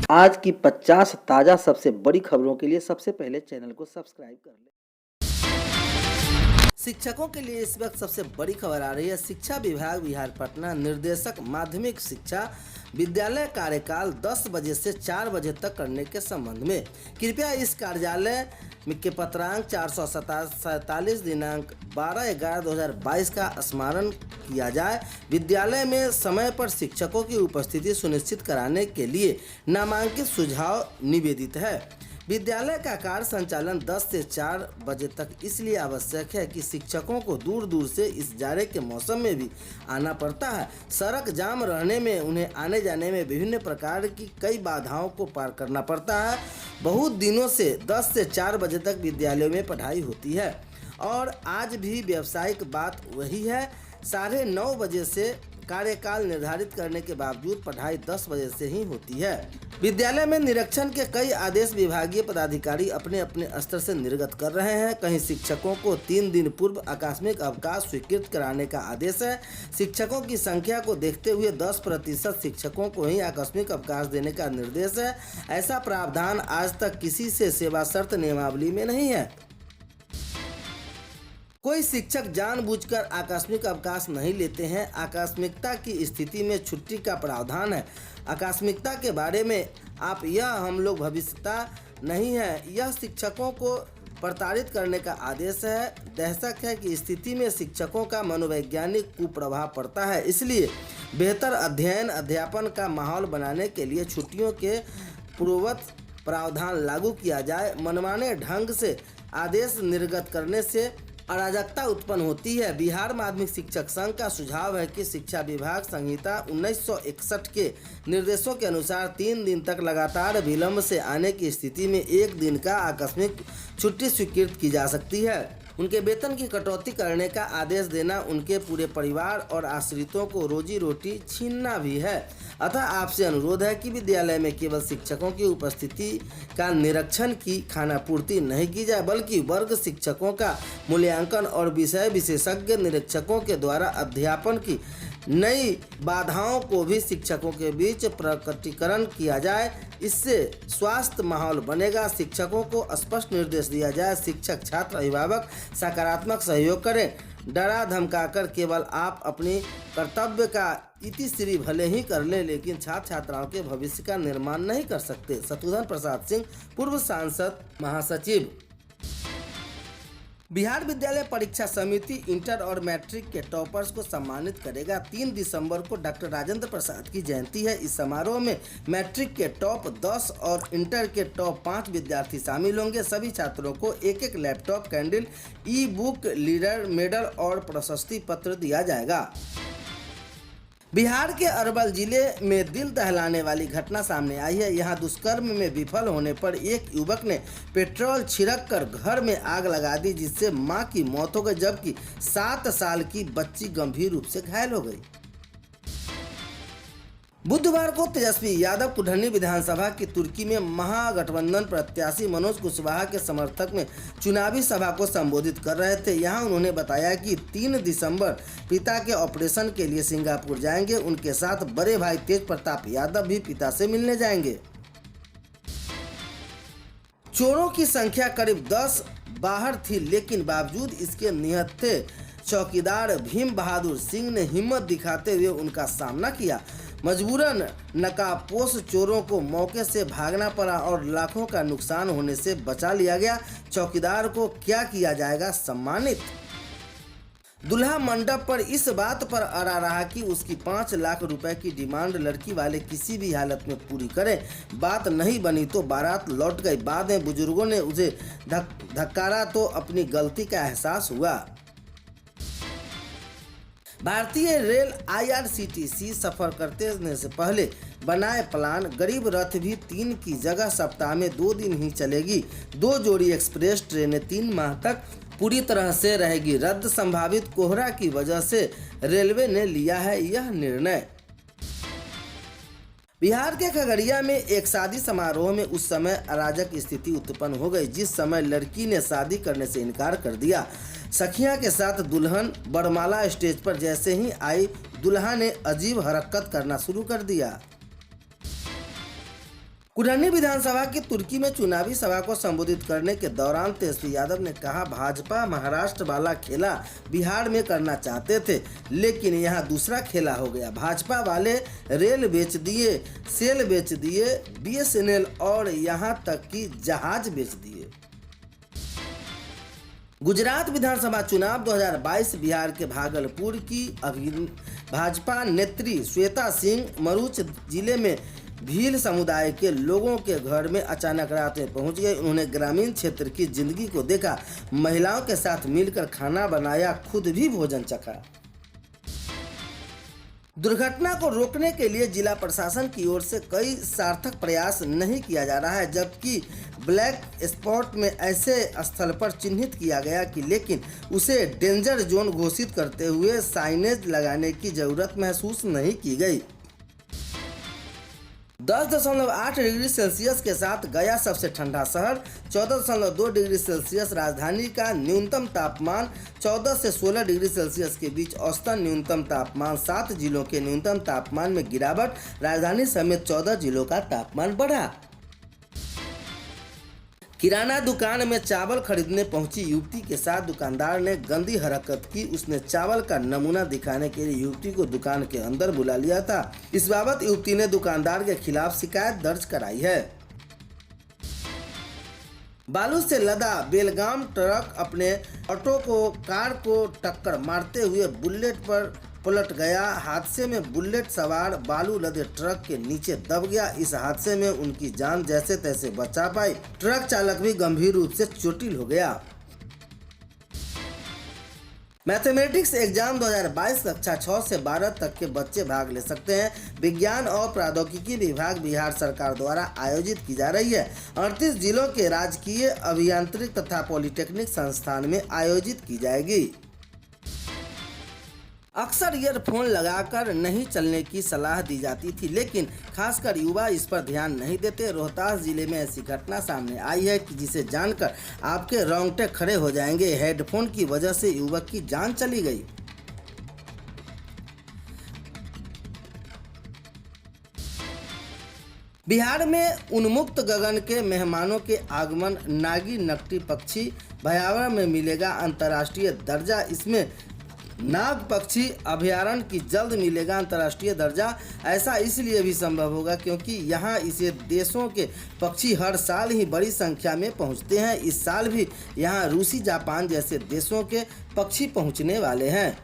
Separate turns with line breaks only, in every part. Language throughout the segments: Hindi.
आज की 50 ताज़ा सबसे बड़ी खबरों के लिए सबसे पहले चैनल को सब्सक्राइब कर लें। शिक्षकों के लिए इस वक्त सबसे बड़ी खबर आ रही है। शिक्षा विभाग बिहार पटना निर्देशक माध्यमिक शिक्षा विद्यालय कार्यकाल 10 बजे से 4 बजे तक करने के संबंध में कृपया इस कार्यालय के पत्रांक 447 दिनांक 12/11/2022 का स्मरण किया जाए। विद्यालय में समय पर शिक्षकों की उपस्थिति सुनिश्चित कराने के लिए नामांकित सुझाव निवेदित है। विद्यालय का कार्य संचालन 10 से 4 बजे तक इसलिए आवश्यक है कि शिक्षकों को दूर दूर से इस जाड़े के मौसम में भी आना पड़ता है। सड़क जाम रहने में उन्हें आने जाने में विभिन्न प्रकार की कई बाधाओं को पार करना पड़ता है। बहुत दिनों से 10 से 4 बजे तक विद्यालयों में पढ़ाई होती है और आज भी व्यावसायिक बात वही है। 9:30 बजे से कार्यकाल निर्धारित करने के बावजूद पढ़ाई 10 बजे से ही होती है। विद्यालय में निरीक्षण के कई आदेश विभागीय पदाधिकारी अपने अपने स्तर से निर्गत कर रहे हैं। कहीं शिक्षकों को 3 दिन पूर्व आकस्मिक अवकाश स्वीकृत कराने का आदेश है। शिक्षकों की संख्या को देखते हुए 10% शिक्षकों को ही आकस्मिक अवकाश देने का निर्देश है। ऐसा प्रावधान आज तक किसी से सेवा शर्त नियमावली में नहीं है। कोई शिक्षक जानबूझकर आकस्मिक अवकाश नहीं लेते हैं। आकस्मिकता की स्थिति में छुट्टी का प्रावधान है। आकस्मिकता के बारे में आप यह हम लोग भविष्यता नहीं है, यह शिक्षकों को प्रताड़ित करने का आदेश है। दहशक है कि स्थिति में शिक्षकों का मनोवैज्ञानिक कुप्रभाव पड़ता है। इसलिए बेहतर अध्ययन अध्यापन का माहौल बनाने के लिए छुट्टियों के पूर्ववत प्रावधान लागू किया जाए। मनमाने ढंग से आदेश निर्गत करने से अराजकता उत्पन्न होती है। बिहार माध्यमिक शिक्षक संघ का सुझाव है कि शिक्षा विभाग संहिता 1961 के निर्देशों के अनुसार 3 दिन तक लगातार विलंब से आने की स्थिति में 1 दिन का आकस्मिक छुट्टी स्वीकृत की जा सकती है। उनके वेतन की कटौती करने का आदेश देना उनके पूरे परिवार और आश्रितों को रोजी रोटी छीनना भी है। अतः आपसे अनुरोध है कि विद्यालय में केवल शिक्षकों की उपस्थिति का निरीक्षण की खानापूर्ति नहीं की जाए, बल्कि वर्ग शिक्षकों का मूल्यांकन और विषय विशेषज्ञ निरीक्षकों के द्वारा अध्यापन की नई बाधाओं को भी शिक्षकों के बीच प्रकटीकरण किया जाए। इससे स्वास्थ्य माहौल बनेगा। शिक्षकों को स्पष्ट निर्देश दिया जाए। शिक्षक छात्र अभिभावक सकारात्मक सहयोग करें। डरा धमकाकर केवल आप अपनी कर्तव्य का इतिश्री भले ही कर ले, लेकिन छात्र छात्राओं के भविष्य का निर्माण नहीं कर सकते। शत्रुघ्न प्रसाद सिंह, पूर्व सांसद महासचिव। बिहार विद्यालय परीक्षा समिति इंटर और मैट्रिक के टॉपर्स को सम्मानित करेगा। 3 दिसंबर को डॉक्टर राजेंद्र प्रसाद की जयंती है। इस समारोह में मैट्रिक के टॉप 10 और इंटर के टॉप 5 विद्यार्थी शामिल होंगे। सभी छात्रों को एक लैपटॉप, कैंडल, ई बुक, लीडर, मेडल और प्रशस्ति पत्र दिया जाएगा। बिहार के अरवल जिले में दिल दहलाने वाली घटना सामने आई है। यहां दुष्कर्म में विफल होने पर एक युवक ने पेट्रोल छिड़ककर घर में आग लगा दी, जिससे मां की मौत हो गई, जबकि 7 साल की बच्ची गंभीर रूप से घायल हो गई। बुधवार को तेजस्वी यादव कुढ़नी विधानसभा की तुर्की में महागठबंधन प्रत्याशी मनोज कुशवाहा के समर्थक में चुनावी सभा को संबोधित कर रहे थे। यहां उन्होंने बताया कि 3 दिसंबर पिता के ऑपरेशन के लिए सिंगापुर जाएंगे। उनके साथ बड़े भाई तेज प्रताप यादव भी पिता से मिलने जाएंगे। चोरों की संख्या करीब 10 बाहर थी, लेकिन बावजूद इसके निहत्थे चौकीदार भीम बहादुर सिंह ने हिम्मत दिखाते हुए उनका सामना किया। मजबूरन नकाबपोश चोरों को मौके से भागना पड़ा और लाखों का नुकसान होने से बचा लिया गया। चौकीदार को क्या किया जाएगा सम्मानित। दुल्हा मंडप पर इस बात पर अड़ा रहा कि उसकी 5 लाख रुपए की डिमांड लड़की वाले किसी भी हालत में पूरी करें। बात नहीं बनी तो बारात लौट गई। बाद में बुजुर्गों ने उसे धक्कारा तो अपनी गलती का एहसास हुआ। भारतीय रेल IRCTC सफर करने से पहले बनाए प्लान गरीब रथ भी 3 की जगह सप्ताह में 2 दिन ही चलेगी। 2 जोड़ी एक्सप्रेस ट्रेनें 3 माह तक पूरी तरह से रहेगी रद्द। संभावित कोहरा की वजह से रेलवे ने लिया है यह निर्णय। बिहार के खगड़िया में एक शादी समारोह में उस समय अराजक स्थिति उत्पन्न हो गई, जिस समय लड़की ने शादी करने से इनकार कर दिया। सखिया के साथ दुल्हन बरमाला स्टेज पर जैसे ही आई, दुल्हा ने अजीब हरकत करना शुरू कर दिया। कुढ़नी विधानसभा की तुर्की में चुनावी सभा को संबोधित करने के दौरान तेजस्वी यादव ने कहा, भाजपा महाराष्ट्र वाला खेला बिहार में करना चाहते थे, लेकिन यहाँ दूसरा खेला हो गया। भाजपा वाले रेल बेच दिए, सेल बेच दिए, BSNL और यहाँ तक कि जहाज बेच दिए। गुजरात विधानसभा चुनाव 2022 बिहार के भागलपुर की भाजपा नेत्री श्वेता सिंह मरूच जिले में भील समुदाय के लोगों के घर में अचानक रात में पहुंच गए। उन्होंने ग्रामीण क्षेत्र की जिंदगी को देखा, महिलाओं के साथ मिलकर खाना बनाया, खुद भी भोजन चखा। दुर्घटना को रोकने के लिए जिला प्रशासन की ओर से कई सार्थक प्रयास नहीं किया जा रहा है, जबकि ब्लैक स्पॉट में ऐसे स्थल पर चिन्हित किया गया कि लेकिन उसे डेंजर जोन घोषित करते हुए साइनेज लगाने की जरूरत महसूस नहीं की गई। 10.8 डिग्री सेल्सियस के साथ गया सबसे ठंडा शहर। 14.2 डिग्री सेल्सियस राजधानी का न्यूनतम तापमान। 14 से 16 डिग्री सेल्सियस के बीच औसतन न्यूनतम तापमान। 7 जिलों के न्यूनतम तापमान में गिरावट। राजधानी समेत 14 जिलों का तापमान बढ़ा। किराना दुकान में चावल खरीदने पहुंची युवती के साथ दुकानदार ने गंदी हरकत की। उसने चावल का नमूना दिखाने के लिए युवती को दुकान के अंदर बुला लिया था। इस बाबत युवती ने दुकानदार के खिलाफ शिकायत दर्ज कराई है। बालू से लदा बेलगाम ट्रक अपने ऑटो को कार को टक्कर मारते हुए बुलेट पर पलट गया। हादसे में बुलेट सवार बालू लदे ट्रक के नीचे दब गया। इस हादसे में उनकी जान जैसे तैसे बचा पाई। ट्रक चालक भी गंभीर रूप से चोटिल हो गया। मैथमेटिक्स एग्जाम 2022 कक्षा 6 से 12 तक के बच्चे भाग ले सकते हैं। विज्ञान और प्रौद्योगिकी विभाग बिहार सरकार द्वारा आयोजित की जा रही है। 38 जिलों के राजकीय अभियांत्रिक तथा पॉलिटेक्निक संस्थान में आयोजित की जाएगी। अक्सर ईयरफोन लगाकर नहीं चलने की सलाह दी जाती थी, लेकिन खासकर युवा इस पर ध्यान नहीं देते। रोहतास जिले में ऐसी घटना सामने आई है कि जिसे जानकर आपके रोंगटे खड़े हो जाएंगे। हेडफोन की वजह से युवक की जान चली गई। बिहार में उन्मुक्त गगन के मेहमानों के आगमन। नागी नकटी पक्षी भयावह में मिलेगा अंतर्राष्ट्रीय दर्जा। इसमें नाग पक्षी अभयारण्य की जल्द मिलेगा अंतर्राष्ट्रीय दर्जा। ऐसा इसलिए भी संभव होगा क्योंकि यहाँ इसे देशों के पक्षी हर साल ही बड़ी संख्या में पहुँचते हैं। इस साल भी यहाँ रूसी, जापान जैसे देशों के पक्षी पहुँचने वाले हैं।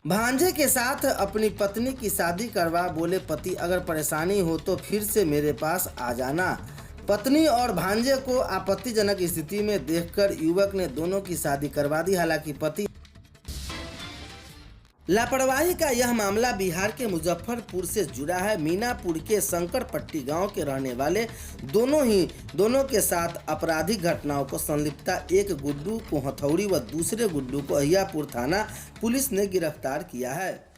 भांजे के साथ अपनी पत्नी की शादी करवा बोले पति, अगर परेशानी हो तो फिर से मेरे पास आ जाना। पत्नी और भांजे को आपत्तिजनक स्थिति में देखकर युवक ने दोनों की शादी करवा दी। हालांकि पति लापरवाही का यह मामला बिहार के मुजफ्फरपुर से जुड़ा है। मीनापुर के शंकरपट्टी गांव के रहने वाले दोनों के साथ आपराधिक घटनाओं को संलिप्ता एक गुड्डू को हथौड़ी व दूसरे गुड्डू को अहियापुर थाना पुलिस ने गिरफ्तार किया है।